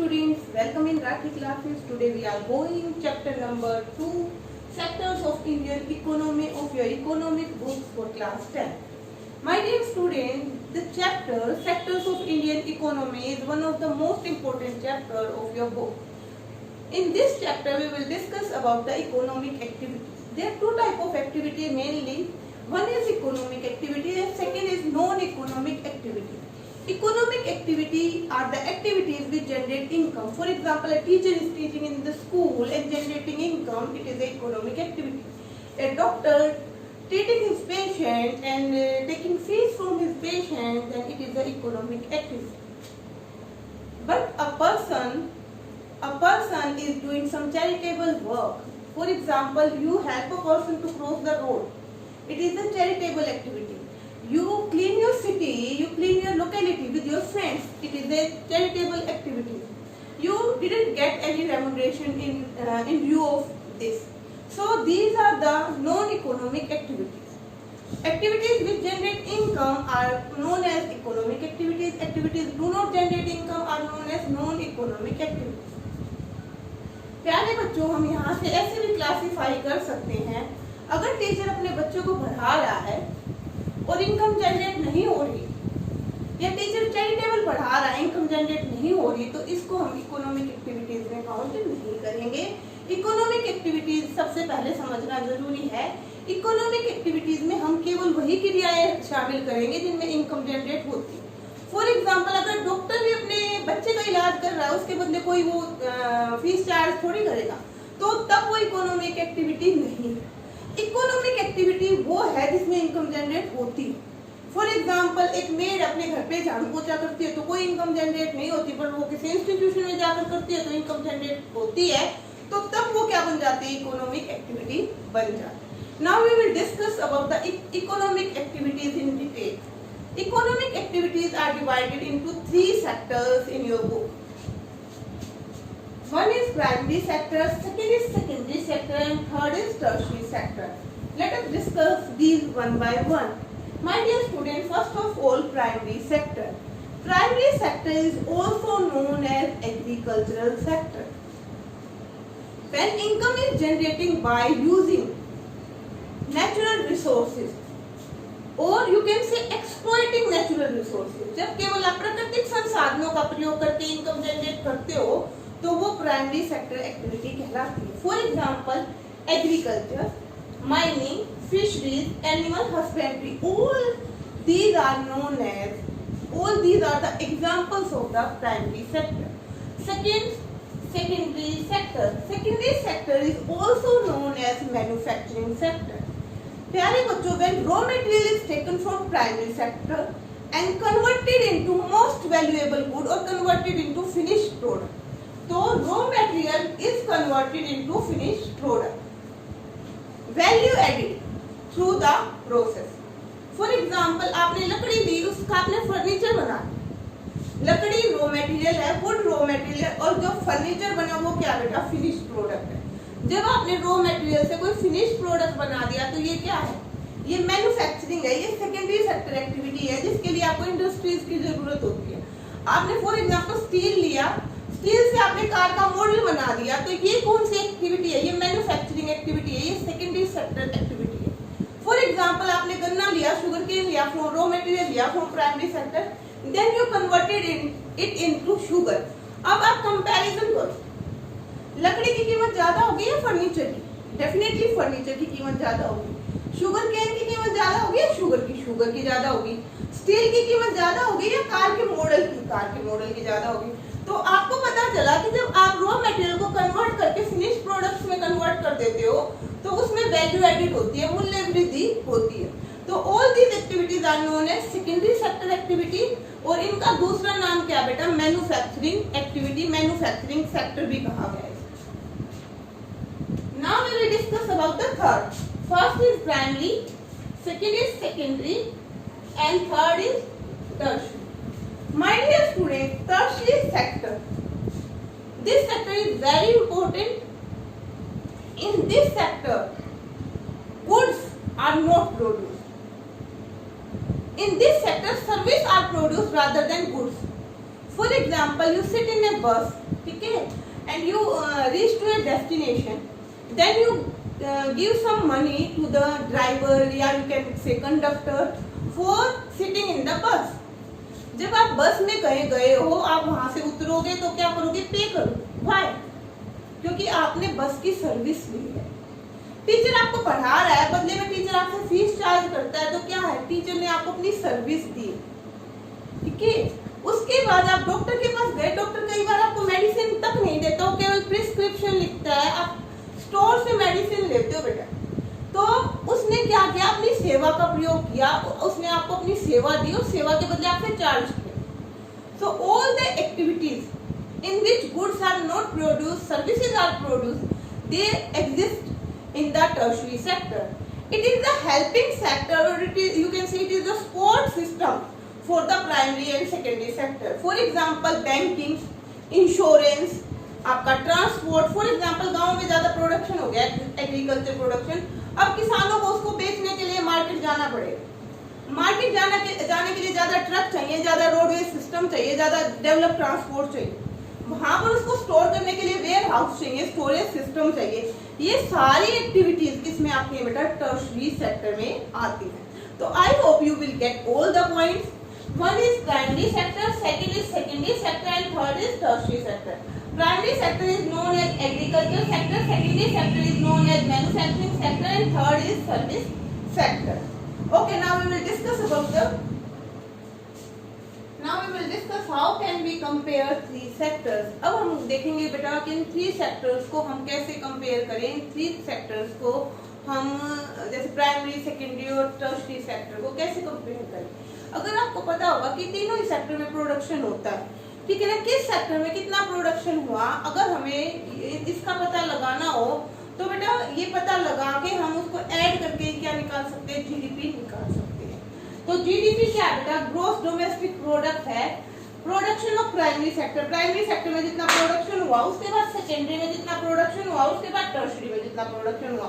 students, welcome in Rathi classes. Today we are going chapter number 2, sectors of Indian economy of your economic books for class 10. My dear students, the chapter sectors of Indian economy is one of the most important chapter of your book. In this chapter we will discuss about the economic activities. There are two types of activity mainly. One is economic activity and second is non-economic activity. Economic activity are the activities which generate income. For example, a teacher is teaching in the school and generating income, it is an economic activity. A doctor treating his patient and taking fees from his patient, then it is an economic activity. But a person is doing some charitable work. For example, you help a person to cross the road. It is a charitable activity. You clean your city, you clean your locality with your friends. It is a charitable activity. You didn't get any remuneration in view of this. So these are the non-economic activities. Activities which generate income are known as economic activities. Activities do not generate income are known as non-economic activities. प्यारे बच्चों, हम यहाँ से ऐसे भी classify कर सकते हैं. अगर टीचर अपने बच्चों को पढ़ा रहा है और इनकम जनरेट नहीं हो रही, या टीचर चैरिटेबल पढ़ा रहा है, इनकम जनरेट नहीं हो रही, तो इसको हम इकोनॉमिक एक्टिविटीज में काउंट नहीं करेंगे. इकोनॉमिक एक्टिविटीज सबसे पहले समझना जरूरी है. इकोनॉमिक एक्टिविटीज में हम केवल वही क्रियाएं शामिल करेंगे जिनमें इनकम जनरेट होती है. फॉर एग्जाम्पल, अगर डॉक्टर भी अपने बच्चे का इलाज कर रहा है, उसके बदले कोई वो फीस चार्ज थोड़ी करेगा, तो तब वो इकोनॉमिक एक्टिविटी नहीं है. इकोनॉमिक एक्टिविटी वो है जिसमें इनकम जनरेट होती है. फॉर एग्जाम्पल, एक मेड अपने घर पे झाड़ू पोछा करती है तो कोई इनकम जनरेट नहीं होती, पर वो किसी इंस्टीट्यूशन में जाकर करती है तो इनकम जनरेट होती है. तो तब वो क्या बन जाती है? इकोनॉमिक एक्टिविटी बन जाती है. Now we will discuss about the economic activities in detail. Economic activities are divided into 3 sectors in your book. One is primary sector, second is secondary sector, and third is tertiary sector. Let us discuss these one by one. My dear students, first of all, primary sector. Primary sector is also known as agricultural sector. When income is generating by using natural resources, और you can से exploiting natural resources, जब केवल आप प्राकृतिक संसाधनों का प्रयोग करके इनकम जनरेट करते हो तो वो प्राइमरी सेक्टर एक्टिविटी कहलाती है. For example, agriculture, mining, fisheries, animal husbandry, all these are the examples of the primary sector. Secondary sector. Secondary sector is also known as manufacturing sector. प्यारे बच्चों, when raw material is taken from primary sector and converted into most valuable good or converted into finished product, तो raw material is converted into finished product, value added through the process. For example, आपने लकड़ी ली, उसका आपने furniture बना. लकड़ी raw material है, would raw material, और जो फर्नीचर बना वो क्या बेटा? फिनिश्ड प्रोडक्ट है. जब आपने रॉ मटेरियल से कोई फिनिश्ड प्रोडक्ट बना दिया तो ये क्या है? ये मैन्युफैक्चरिंग है. ये सेकेंडरी सेक्टर एक्टिविटी है जिसके लिए आपको इंडस्ट्रीज की जरूरत होती है. आपने फॉर एग्जांपल स्टील लिया, स्टील से आपने कार का मॉडल बना दिया, तो ये कौन सी एक्टिविटी है? ये मैन्युफैक्चरिंग एक्टिविटी है, ये सेकेंडरी सेक्टर एक्टिविटी है. फॉर एग्जाम्पल, आपने गन्ना लिया, शुगर केन लिया, फ्रॉम रॉ मटेरियल लिया from primary sector, then you converted it into sugar. अब आप कंपैरिजन करो, लकड़ी की कीमत ज्यादा होगी या फर्नीचर की? डेफिनेटली फर्नीचर की कीमत ज्यादा होगी. शुगर केन की कीमत ज्यादा होगी या शुगर की ज्यादा होगी? स्टील की कीमत ज्यादा होगी या कार के मॉडल की ज्यादा होगी? तो आपको पता चला कि जब आप रॉ मटेरियल को कन्वर्ट करके फिनिश प्रोडक्ट्स में कन्वर्ट कर देते हो तो उसमें वैल्यू एडिड होती है, मूल्य वृद्धि होती है. तो all these activities are known as secondary sector activity, और इनका दूसरा नाम क्या बेटा? मैन्युफैक्चरिंग एक्टिविटी, मैन्युफैक्चरिंग सेक्टर भी कहा गया है. Now we will discuss about the third. First is primary, second is secondary, and third is tertiary. My dear students, tertiary sector. This sector is very important. In this sector, goods are not produced. In this sector, services are produced rather than goods. For example, you sit in a bus ठीक है, and you reach to your destination, then you give some money to the driver या you can say conductor for sitting in the bus. जब आप बस में गए हो, आप वहां से उतरोगे तो क्या करोगे, पे करो। व्हाई? क्योंकि आपने बस की सर्विस ली है। टीचर आपको पढ़ा रहा है, बदले में टीचर आपसे फीस चार्ज करता है, तो क्या है, टीचर ने आपको अपनी सर्विस दी, ठीक है। उसके बाद आप डॉक्टर के पास गए, डॉक्टर कई बार आपको मेडिसिन तक नहीं देता, वो केवल प्रिस्क्रिप्शन लिखता है, आप स्टोर से मेडिसिन लेते हो बेटा। तो उसने क्या किया, अपनी सेवा का प्रयोग किया, उसने आपको अपनी सेवा दी और सेवा के बदले आपसे चार्ज किया। So all the activities in which goods are not produce, services are produce, they exist in the tertiary sector. It is the helping sector, or it is, you can say it is the support system for the primary and secondary sector. For example, banking, insurance, आपका transport. For example गांव में ज्यादा production हो गया, agriculture production, अब किसानों को उसको बेचने के लिए मार्केट जाना पड़ेगा। मार्केट जाने के लिए ज्यादा ट्रक चाहिए, ज्यादा रोडवे सिस्टम चाहिए, ज्यादा डेवलप ट्रांसपोर्ट चाहिए। वहां पर उसको स्टोर करने के लिए वेयर हाउस चाहिए, स्टोरेज सिस्टम चाहिए। ये सारी एक्टिविटीज किसमें आती है बेटा, टर्शियरी सेक्टर में आती है। तो I hope you will get all the points. One is primary sector, second is secondary sector and third is tertiary sector. Primary sector is known as agriculture sector, secondary sector is known as manufacturing sector and third is service sector. Okay, now we will discuss about the Now we will discuss how can we compare three sectors. अब हम देखेंगे बेटा कि in three sectors को हम कैसे compare करें। In three sectors को हम जैसे प्राइमरी, सेकेंडरी और टर्शियरी सेक्टर को कैसे कंपेयर करें। अगर आपको पता होगा कि तीनों ही सेक्टर में प्रोडक्शन होता है, ठीक है ना, किस सेक्टर में कितना प्रोडक्शन हुआ, अगर हमें इसका पता लगाना हो तो बेटा ये पता लगा के हम उसको ऐड करके क्या निकाल सकते हैं, जीडीपी निकाल सकते हैं। तो जीडीपी क्या है बेटा, ग्रोस डोमेस्टिक प्रोडक्ट है, production of primary sector. Primary sector में जितना प्रोडक्शन हुआ, उसके बाद सेकेंडरी में जितना प्रोडक्शन हुआ, उसके बाद टर्शियरी में जितना प्रोडक्शन हुआ,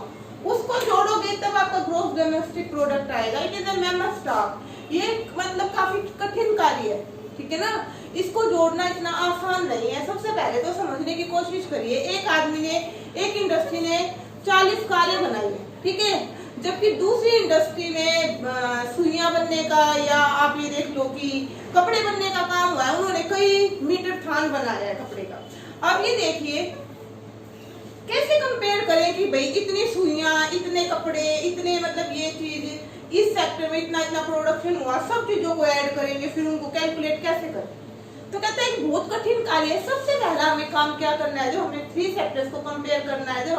उसको जोड़ोगे तब आपका ग्रोस डोमेस्टिक प्रोडक्ट आएगा। It is a memos task. ये मतलब काफी कठिन कार्य है, ठीक है ना, इसको जोड़ना इतना आसान नहीं है। सबसे पहले तो समझने की कोशिश करिए, एक आदमी ने, एक इंडस्ट्री ने 40 कारें बनाई है, ठीक है, जबकि दूसरी इंडस्ट्री में सुइयां बनने का या आप ये देख लो कि कपड़े बनने का काम हुआ है, उन्होंने कई मीटर थान बनाया है कपड़े का। अब ये देखिए कैसे कंपेयर करें कि भाई इतनी सुइयां, इतने कपड़े, इतने मतलब ये चीज इस सेक्टर में इतना इतना प्रोडक्शन हुआ, सब चीजों को ऐड करेंगे, फिर उनको कैलकुलेट कैसे करें। तो कहते हैं एक बहुत कठिन कार्य है। सबसे पहला हमें काम क्या करना है, जो हमें थ्री सेक्टर्स को कंपेयर करना है, जो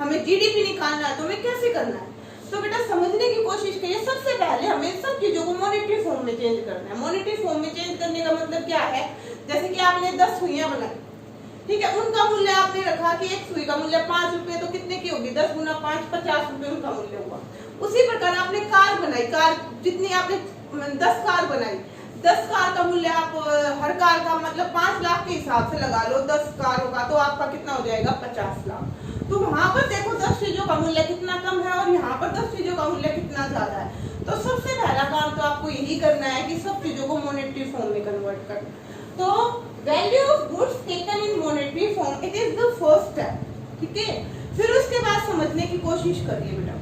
हमें जीडीपी निकालना है, तो हमें कैसे करना है। तो बेटा समझने की कोशिश करिए। सबसे पहले हमें सब चीजों को मॉनेटरी फॉर्म में चेंज करना है। मॉनेटरी फॉर्म में चेंज करने का मतलब क्या है, जैसे कि आपने 10 सुइयां बनाई, ठीक है, उनका मूल्य आपने रखा कि एक सुई का मूल्य 5 रुपए, तो कितने की होगी, 10 गुना 5, 50 रुपए उनका मूल्य हुआ। उसी प्रकार आपने कार बनाई, कार जितनी आपने 10 कार बनाई, 10 कार का मूल्य आप हर कार का मतलब 5 लाख के हिसाब से लगा लो, 10 कारों का, तो आपका कितना हो जाएगा, 50 लाख। तो वहां पर देखो 10 चीजों का मूल्य कितना कम है और यहाँ पर 10 चीजों का मूल्य कितना ज्यादा है। तो सबसे पहला काम तो आपको यही करना है कि सब चीजों को मॉनेटरी फॉर्म में कन्वर्ट करना। तो value of goods taken in monetary form, it is the first step, ठीक है। फिर उसके बाद समझने की कोशिश करिए बेटा।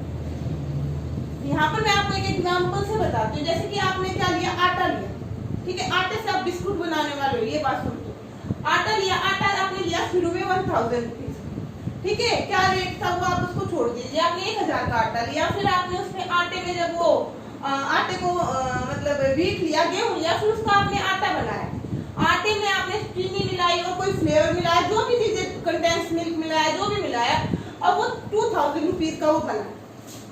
यहाँ पर मैं आपको एक एग्जांपल से बताती हूँ। जैसे कि आपने क्या लिया, आटा लिया, ठीक है, आटे से आप बिस्कुट बनाने वाले हो, ये बात समझो। आटा लिया, आटा आपने लिया शुरू में 1000 रुपीज, ठीक है, क्या रेट था वो आप उसको छोड़ दीजिए। आपने 1000 का आटा लिया, फिर आपने उसमें आटे में जब वो आटे को मतलब वीट लिया, गेहूं लिया, फिर उसका आपने आटा बनाया। आटे में आपने चीनी मिलाई और कोई फ्लेवर मिलाया, जो भी चीजें, कंडेंस मिल्क मिलाया, जो भी मिलाया, अब वो 2000 रुपीज का वो बना,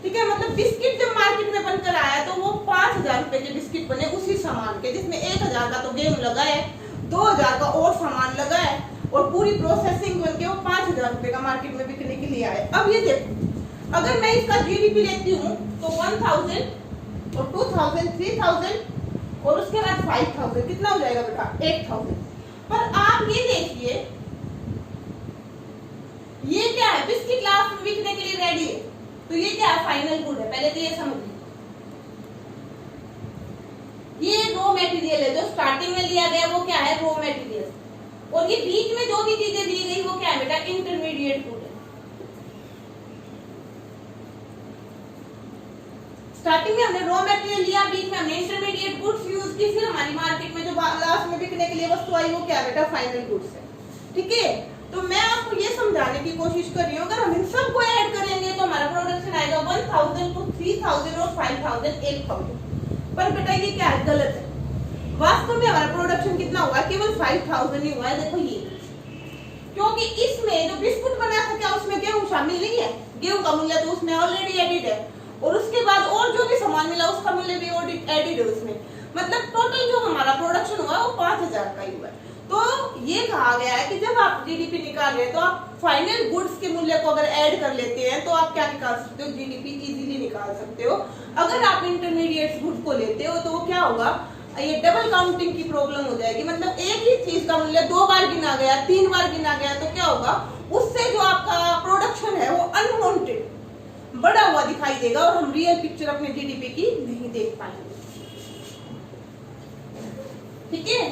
ठीक है। मतलब बिस्किट जब मार्केट में बनकर आया तो वो 5000 रुपए के बिस्किट बने उसी सामान के, जिसमें 1000 का तो गेहूं लगा है, 2000 का और सामान लगा है, और पूरी प्रोसेसिंग करके वो 5000 रुपए का मार्केट में बिकने के लिए आए। अब ये देखो, अगर मैं इसका जीडीपी लेती हूँ तो 1000 और 2000, 3000 और उसके बाद 5000, कितना हो जाएगा बेटा, 8000। पर आप ये देखिए, ये क्या है, बिस्किट लास्ट में बिकने के लिए रेडी है, तो ये क्या है, फाइनल गुड है। पहले तो ये समझिए, ये रॉ मटेरियल है, जो स्टार्टिंग में लिया गया वो क्या है, रॉ मटेरियल। और ये बीच में जो भी चीजें दी गई वो क्या है बेटा, इंटरमीडिएट गुड है। स्टार्टिंग में हमने रॉ मटेरियल लिया, बीच में हमने इंटरमीडिएट गुड्स यूज की, फिर हमारी मार्केट में जो लास्ट में बिकने के लिए वस्तु आई वो क्या बेटा, फाइनल गुड्स है। ठीक है, तो मैं आपको ये समझाने की कोशिश कर रही हूँ, अगर हम इन सबको ऐड करेंगे तो हमारा प्रोडक्शन आएगा 1000 to 3000 और 5000 8000। पर बेटा ये क्या है, गलत है। वास्तव में हमारा प्रोडक्शन कितना हुआ, केवल 5000 ही हुआ है। देखो ये, क्योंकि इसमें जो बिस्कुट बना था क्या उसमें गेहूं शामिल नहीं है, गेहूं का मूल्य तो उसमें ऑलरेडी एडिड है, और उसके बाद और जो भी सामान मिला उसका मूल्य भी एडिड है उसमें। मतलब टोटल जो हमारा प्रोडक्शन हुआ वो 5000 का ही हुआ है। तो ये कहा गया है कि जब आप जीडीपी निकाल रहे हैं तो आप फाइनल गुड्स के मूल्य को अगर ऐड कर लेते हैं तो आप क्या निकाल सकते हो, जीडीपी इजीली निकाल सकते हो। अगर आप इंटरमीडिएट गुड्स को लेते हो तो वो क्या होगा, ये डबल काउंटिंग की प्रॉब्लम हो जाएगी। मतलब एक ही चीज का मूल्य 2 बार गिना गया, 3 बार गिना गया तो क्या होगा, उससे जो आपका प्रोडक्शन है वो अनवांटेड बड़ा हुआ दिखाई देगा और हम रियल पिक्चर अपने जीडीपी की नहीं देख पाएंगे। ठीक है,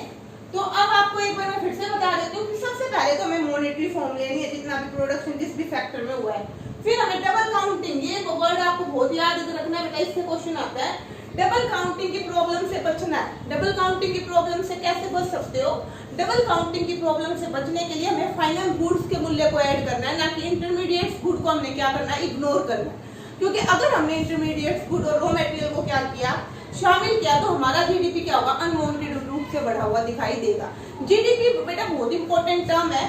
तो अब आपको एक बार मैं फिर से बता देती हूँ कि सबसे पहले तो हमें मॉनेटरी फॉर्म लेनी है जितना भी प्रोडक्शन जिस भी फैक्टर में हुआ है। फिर हमें डबल काउंटिंग, ये वर्ड आपको बहुत याद रखना है बेटा, इससे क्वेश्चन आता है। डबल काउंटिंग की प्रॉब्लम से बचना है। डबल काउंटिंग की प्रॉब्लम से कैसे बच सकते हो, डबल काउंटिंग की प्रॉब्लम से बचने के लिए हमें फाइनल गुड्स के मूल्य को ऐड करना है, ना कि इंटरमीडिएट गुड को हमने क्या करना है, इग्नोर करना है। क्योंकि अगर हमने इंटरमीडिएट गुड और रॉ मटेरियल को क्या किया, शामिल किया, तो हमारा जीडीपी क्या होगा, अनवांटेड रूप से बढ़ा हुआ दिखाई देगा। जीडीपी बेटा बहुत इंपॉर्टेंट टर्म है,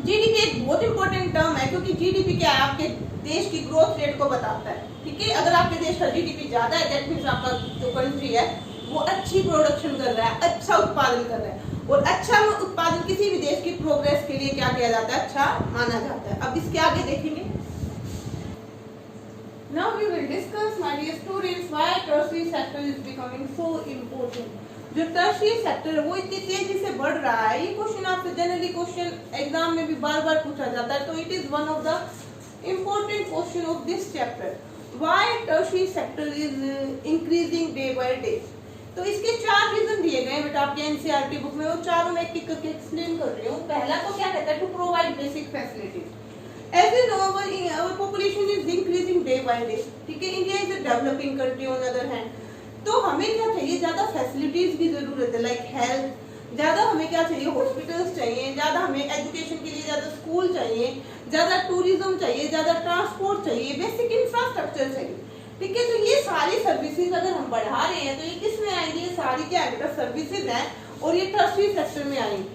जीडीपी एक बहुत इंपॉर्टेंट टर्म है, क्योंकि जीडीपी क्या है, आपके देश की ग्रोथ रेट को बताता है। ठीक है, अगर आपके देश का जीडीपी ज्यादा है दैट मींस आपका जो कंट्री है वो अच्छी प्रोडक्शन कर रहा है, अच्छा उत्पादन कर रहा है, और अच्छा उत्पादन किसी भी देश की प्रोग्रेस के लिए क्या किया जाता है, अच्छा माना जाता है। अब इसके आगे देखेंगे। Now we will discuss, my dear students, why tertiary sector is becoming so important. जो टर्शियरी सेक्टर है वो इतनी तेजी से बढ़ रहा है, ये क्वेश्चन आपसे जनरली क्वेश्चन एग्जाम में भी बार बार पूछा जाता है, तो it is one of the important question of this chapter, why tertiary sector is increasing day by day. तो इसके 4 रीजन दिए गए हैं बेटा आपके एनसीईआरटी बुक में, वो चारों मैं एक एक करके एक्सप्लेन कर रही हूँ। पहला तो क्या कहता है, to provide basic facilities. As you know, our population is increasing day by day. ठीक है, India is a developing country on other hand, तो हमें क्या चाहिए, ज्यादा फैसिलिटीज की जरूरत है, लाइक हेल्थ, ज्यादा हमें क्या चाहिए, हॉस्पिटल्स चाहिए, ज्यादा हमें एजुकेशन के लिए ज्यादा स्कूल चाहिए, ज्यादा टूरिज्म चाहिए, ज्यादा ट्रांसपोर्ट चाहिए, बेसिक इंफ्रास्ट्रक्चर चाहिए। ठीक है, तो ये सारी सर्विसेज अगर हम बढ़ा रहे हैं तो ये किस में आएंगी, ये सारी क्या है, सर्विसेज हैं, और ये टर्शियरी सेक्टर में आएंगी।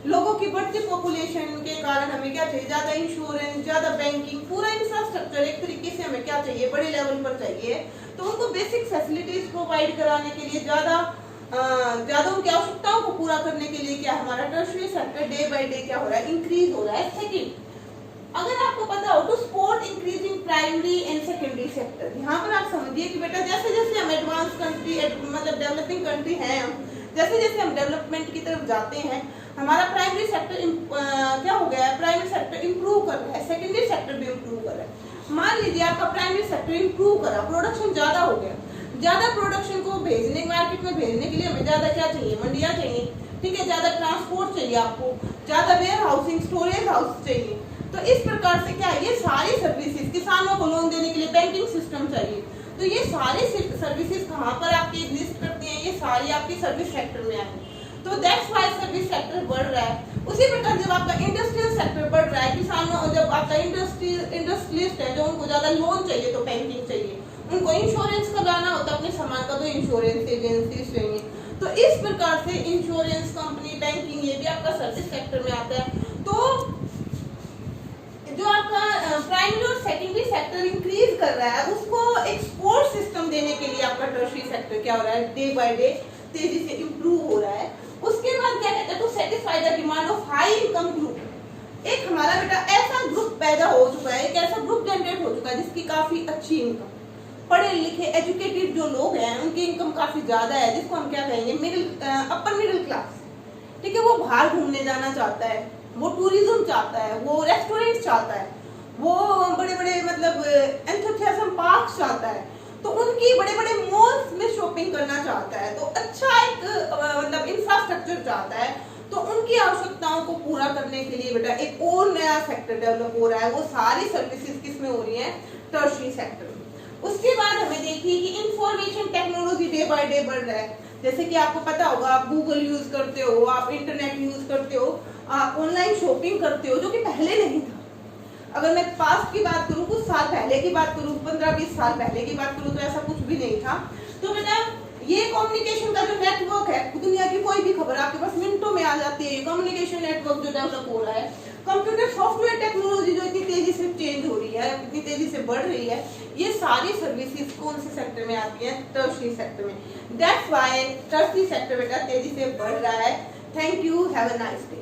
लोगों की बढ़ती पॉपुलेशन के कारण हमें क्या चाहिए, ज्यादा इंश्योरेंस, ज्यादा बैंकिंग, पूरा इंफ्रास्ट्रक्चर एक तरीके से हमें क्या चाहिए, बड़े लेवल पर चाहिए। तो उनको बेसिक फैसिलिटीज प्रोवाइड कराने के लिए, ज्यादा उनकी आवश्यकताओं को पूरा करने के लिए क्या हमारा tertiary sector day by day क्या हो रहा है, इंक्रीज हो रहा है। सेकंड, अगर आपको पता हो, to support increasing primary and secondary sector. यहाँ पर आप समझिए कि बेटा जैसे जैसे हम एडवांस कंट्री, मतलब डेवलपिंग कंट्री है, जैसे जैसे हम डेवलपमेंट की तरफ जाते हैं, हमारा प्राइमरी सेक्टर क्या हो गया है, प्राइमरी सेक्टर इंप्रूव कर रहा है, सेकेंडरी सेक्टर भी इंप्रूव कर रहा है। मान लीजिए आपका प्राइमरी सेक्टर इंप्रूव करा, प्रोडक्शन ज्यादा हो गया, ज्यादा प्रोडक्शन को भेजने, मार्केट में भेजने के लिए हमें ज्यादा क्या चाहिए, मंडियां चाहिए। ठीक है, ज्यादा ट्रांसपोर्ट चाहिए आपको, ज्यादा वेयर हाउसिंग, स्टोरेज हाउस चाहिए। तो इस प्रकार से क्या है, ये सारी सर्विसेज, किसानों को लोन देने के लिए बैंकिंग सिस्टम चाहिए। तो ये सारी सर्विसेज कहाँ पर आपकी एग्जिस्ट करती हैं, ये सारी आपकी सर्विस सेक्टर में आएंगी। तो दैट्स व्हाई सर्विस सेक्टर बढ़ रहा है। उसी प्रकार जब आपका इंडस्ट्रियल सेक्टर बढ़ रहा है, किसानों, जब आपका इंडस्ट्रियलिस्ट है, जो उनको ज्यादा लोन चाहिए तो बैंकिंग चाहिए, उनको इंश्योरेंस कराना होता है अपने सामान का तो इंश्योरेंस एजेंसी चाहिए। तो इस प्रकार से इंश्योरेंस कंपनी, बैंकिंग, ये भी आपका सर्विस सेक्टर में आता है। तो जो आपका प्राइमरी और सेकेंडरी सेक्टर इंक्रीज कर रहा है, उसको एक सपोर्ट सिस्टम देने के लिए आपका टर्शियरी सेक्टर क्या हो रहा है, डे बाय डे तेजी से इंप्रूव हो रहा है। उसके बाद क्या कहते हैं, to satisfy the demand of high income group. एक हमारा बेटा ऐसा ग्रुप पैदा हो चुका है, एक ऐसा ग्रुप जनरेट हो चुका है जिसकी काफी अच्छी इनकम, पढ़े लिखे एजुकेटेड जो लोग हैं उनकी इनकम काफी ज्यादा है, जिसको हम क्या कहेंगे, अपर मिडिल क्लास। ठीक है, वो बाहर घूमने जाना चाहता है, वो टूरिज्म चाहता है, वो रेस्टोरेंट चाहता है, वो बड़े बड़े मतलब एंथुसियाज्म पार्क चाहता है, तो उनकी बड़े बड़े मॉल्स में शॉपिंग करना चाहता है, तो अच्छा एक मतलब इंफ्रास्ट्रक्चर चाहता है। तो उनकी आवश्यकताओं को पूरा करने के लिए बेटा एक और नया सेक्टर डेवलप हो रहा है। वो सारी सर्विसेज किस में हो रही है? टर्शियरी सेक्टर में। उसके बाद हमें देखिए कि information technology day by day बढ़ रहा है। जैसे कि आपको पता होगा, आप गूगल यूज करते हो, आप इंटरनेट यूज करते हो, आप ऑनलाइन शॉपिंग करते हो, जो कि पहले नहीं था। अगर मैं पास्ट की बात करूं, कुछ साल पहले की बात करूं, 15-20 साल पहले की बात करूं, तो ऐसा कुछ भी नहीं था। तो बेटा ये कम्युनिकेशन का जो नेटवर्क है, दुनिया की कोई भी खबर आपके पास मिनटों में आ जाती है। कम्युनिकेशन नेटवर्क जो डेवलप हो रहा है, कंप्यूटर सॉफ्टवेयर टेक्नोलॉजी जो इतनी तेजी से चेंज हो रही है, इतनी तेजी से बढ़ रही है, ये सारी सर्विसेज कौन से सेक्टर में आती है? टर्शियरी सेक्टर में। दैट्स व्हाई टर्शियरी सेक्टर बेटा तेजी से बढ़ रहा है। Thank you, have a nice day.